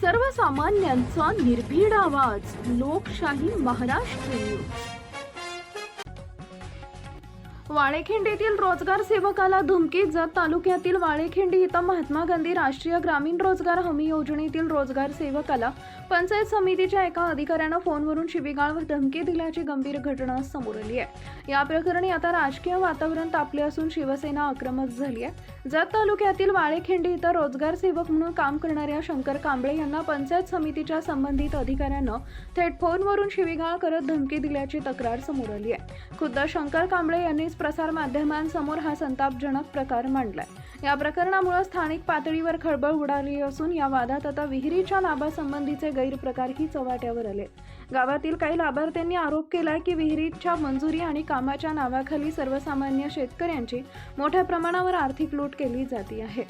सर्वसामान्यांचा निर्भीड आवाज, लोकशाही महाराष्ट्र न्यूज. वाळेखिंडीतील रोजगार सेवकाला धमकी. जत तालुक्यातील वाळेखिंडी इथं महात्मा गांधी राष्ट्रीय ग्रामीण रोजगार हमी योजनेतील रोजगार सेवकाला पंचायत समितीच्या एका अधिकाऱ्यानं फोनवरून शिवीगाळ व धमकी दिल्याची गंभीर घटना समोर आली आहे. या प्रकरणी आता राजकीय वातावरण तापले असून शिवसेना आक्रमक झाली आहे. जत तालुक्यातील वाळेखिंडी इथं रोजगार सेवक म्हणून काम करणाऱ्या शंकर कांबळे यांना पंचायत समितीच्या संबंधित अधिकाऱ्यानं थेट फोनवरून शिवीगाळ करत धमकी दिल्याची तक्रार समोर आली आहे. खुद्द शंकर कांबळे यांनीच प्रसार माध्यमांसमोर हा संतापजनक प्रकार मांडलाय. या प्रकरणामुळे स्थानिक पातळीवर खळबळ उडाली असून या वादात आता विहिरीच्या लाभासंबंधीचे गैरप्रकारही चव्हाट्यावर आले. गावातील काही लाभार्थ्यांनी आरोप केलाय की विहिरीच्या मंजुरी आणि कामाच्या नावाखाली सर्वसामान्य शेतकऱ्यांची मोठ्या प्रमाणावर आर्थिक लूट केली जाते आहे.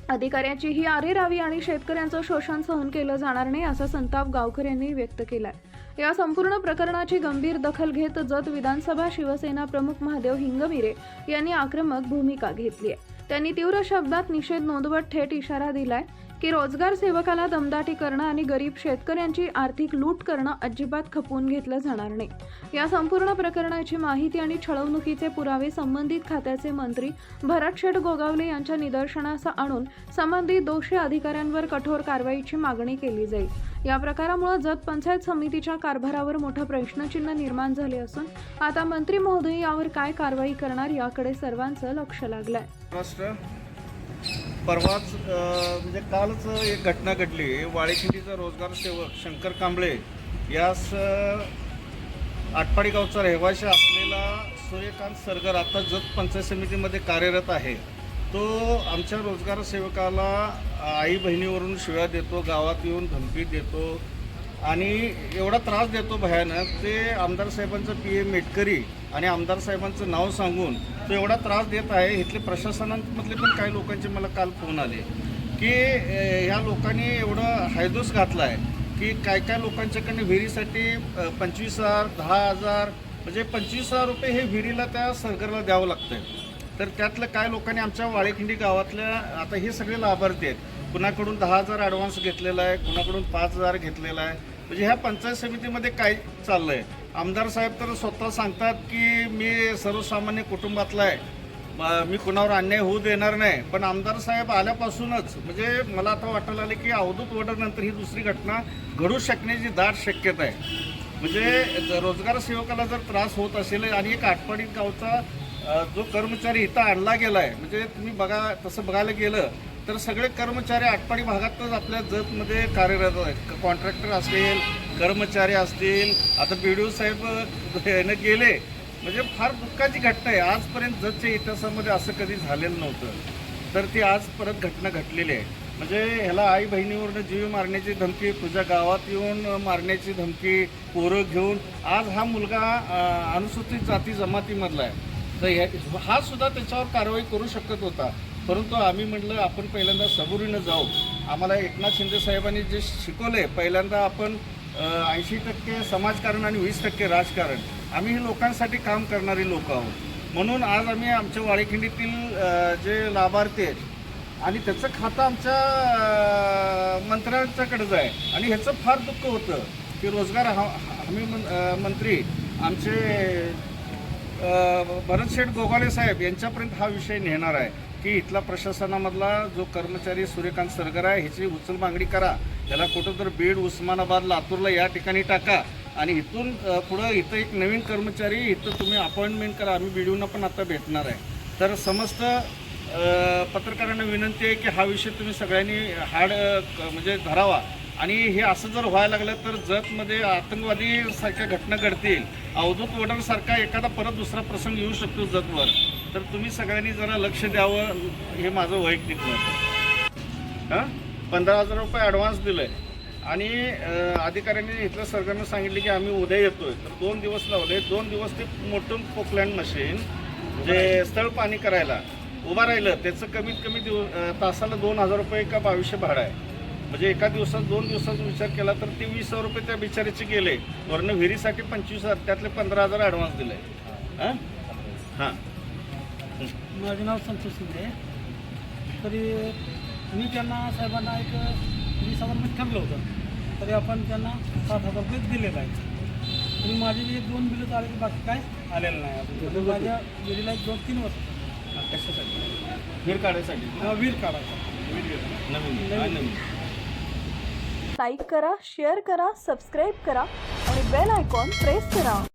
अधिकाऱ्यांची ही आरेरावी आणि शेतकऱ्यांचं शोषण सहन केलं जाणार नाही असा संताप गावकऱ्यांनी व्यक्त केलाय. या संपूर्ण प्रकरणाची गंभीर दखल घेत जत विधानसभा शिवसेना प्रमुख महादेव हिंगमिरे यांनी आक्रमक भूमिका घेतली आहे. त्यांनी तीव्र शब्दात निषेध नोंदवत थेट इशारा दिलाय की रोजगार सेवकाला दमदाटी करणं आणि गरीब शेतकऱ्यांची आर्थिक लूट करणं अजिबात खपवून घेतलं जाणार नाही. या संपूर्ण प्रकरणाची माहिती आणि छळवणुकीचे पुरावे संबंधित खात्याचे मंत्री भरतशेठ गोगावले यांच्या निदर्शनास आणून संबंधित दोषी अधिकाऱ्यांवर कठोर कारवाईची मागणी केली जाईल. या प्रकारामुळे जत पंचायत समितीच्या कारभारावर मोठं प्रश्नचिन्ह निर्माण झाले असून आता मंत्री महोदय यावर काय कारवाई करणार याकडे सर्वांचं लक्ष लागलंय. परवाच म्हणजे कालच एक घटना घडली. वाळेखिंडीचा रोजगार सेवक शंकर कांबळे यास आटपाडी गावचा रहिवासी असलेला सूर्यकांत सरगर आता जत पंचायत समितीमध्ये कार्यरत आहे. तो आमच्या रोजगार सेवकाला आई बहिणीवरून शिव्या देतो, गावात येऊन धमकी देतो आणि एवढा त्रास देतो भयानक. ते आमदार साहेबांचं PA मेटकरी आणि आमदार साहेबांचं नाव सांगून तो एवढा त्रास देत आहे. इथले प्रशासनामधले पण काही लोकांचे मला काल फोन आले की ह्या लोकांनी एवढं हायदोस घातला आहे की काय काय लोकांच्याकडनं विहिरीसाठी 25,000 10,000 म्हणजे 25,000 रुपये हे विहिरीला त्या सरकारला द्यावं लागतं. तर त्यातलं काय लोकांनी आमच्या वाळेखिंडी गावातल्या आता हे सगळे लाभार्थी आहेत. कुणाकडून 10,000 ॲडव्हान्स घेतलेला आहे, कुणाकडून 5,000 घेतलेला आहे. म्हणजे ह्या पंचायत समितीमध्ये काय चाललं आहे. आमदार साहेब तर स्वतः सांगतात की मी सर्वसामान्य कुटुंबातला आहे, मी कुणावर अन्याय होऊ देणार नाही. पण आमदार साहेब आल्यापासूनच म्हणजे मला आता वाटायला आलं की अवधूत वडरनंतर ही दुसरी घटना घडू शकण्याची दाट शक्यता आहे. म्हणजे रोजगार सेवकाला जर त्रास होत असेल आणि एक आटपाडी गावचा जो कर्मचारी इथं आणला गेला आहे, म्हणजे तुम्ही बघा तसं बघायला गेलं तर सगळे कर्मचारी आटपाडी भागातच आपल्या जतमध्ये कार्यरत आहेत. कॉन्ट्रॅक्टर असतील, कर्मचारी असतील, आता BDO साहेब यानं गेले. म्हणजे फार दुःखाची घटना आहे. आजपर्यंत जतच्या इतिहासामध्ये असं कधी झालेलं नव्हतं. तर ती आज परत घटना घडलेली आहे. म्हणजे ह्याला आई बहिणीवरनं जीव मारण्याची धमकी, तुझ्या गावात येऊन मारण्याची धमकी, पोरं घेऊन. आज हा मुलगा अनुसूचित जाती जमातीमधला आहे. तर हा सुद्धा त्याच्यावर कारवाई करू शकत होता. परंतु आम्ही म्हटलं आपण पहिल्यांदा सबुरीनं जाऊ. आम्हाला एकनाथ शिंदे साहेबांनी जे शिकवले, पहिल्यांदा आपण 80% समाजकारण आणि 20% राजकारण. आम्ही हे लोकांसाठी काम करणारी लोक आहोत. म्हणून आज आम्ही आमच्या वाळेखिंडीतील जे लाभार्थी आहेत आणि त्याचं खातं आमच्या मंत्र्यांच्याकडेच आहे. आणि ह्याचं फार दुःख होतं की रोजगार हमी मंत्री आमचे भरतशेठ गोगावले साहेब यांच्यापर्यंत हा विषय नेणार आहे की इथला प्रशासनामधला जो कर्मचारी सूर्यकांत सरगर आहे ह्याची उचल मागणी करा. त्याला कुठं तर बीड, उस्मानाबाद, लातूरला या ठिकाणी टाका आणि इथून पुढं इथं एक नवीन कर्मचारी इथं तुम्ही अपॉइंटमेंट करा. आम्ही BDOना पण आता भेटणार आहे. तर समस्त पत्रकारांना विनंती आहे की हा विषय तुम्ही सगळ्यांनी म्हणजे धरावा. आणि हे असं जर व्हायला लागलं तर जतमध्ये आतंकवादी घटना घडतील, अवधूत वडरसारखा एखादा परत दुसरा प्रसंग येऊ शकतो जतवर. तर तुम्ही सगळ्यांनी जरा लक्ष द्यावं, हे माझं वैयक्तिक मत आहे. 15,000 रुपये ॲडव्हान्स दिलं आहे आणि अधिकाऱ्यांनी इथल्या सरकारनं सांगितलं की आम्ही उद्या येतोय. तर 2 दिवस लावले. 2 दिवस ते मोठं पोकलँड मशीन जे स्थळ पाणी करायला उभं राहिलं. त्याचं कमीत कमी तासाला 2,000 रुपये का 2200 भाडं आहे. म्हणजे एका दिवसात 2 दिवसाचा विचार केला तर ते 20,000 रुपये त्या बिचारीचे गेले. वरनं विहिरीसाठी 25,000, त्यातले 15,000 ॲडव्हान्स दिले. हां, माझं नाव संतोष शिंदे. तरी मी त्यांना साहेबांना एक 20,000 रुपये ठरलं होतं, तरी आपण त्यांना 7,000 रुपये दिलेलं आहे. आणि माझे जे 2 बिलं आले ते बाकी काय आलेलं नाही अजून. माझ्या विहिरीला 2-3 वर्ष कशासाठी? विहीर काढायसाठी. विहीर काढायचा. नवीन. लाईक करा, शेअर करा, सबस्क्राईब करा आणि बेल आयकॉन प्रेस करा.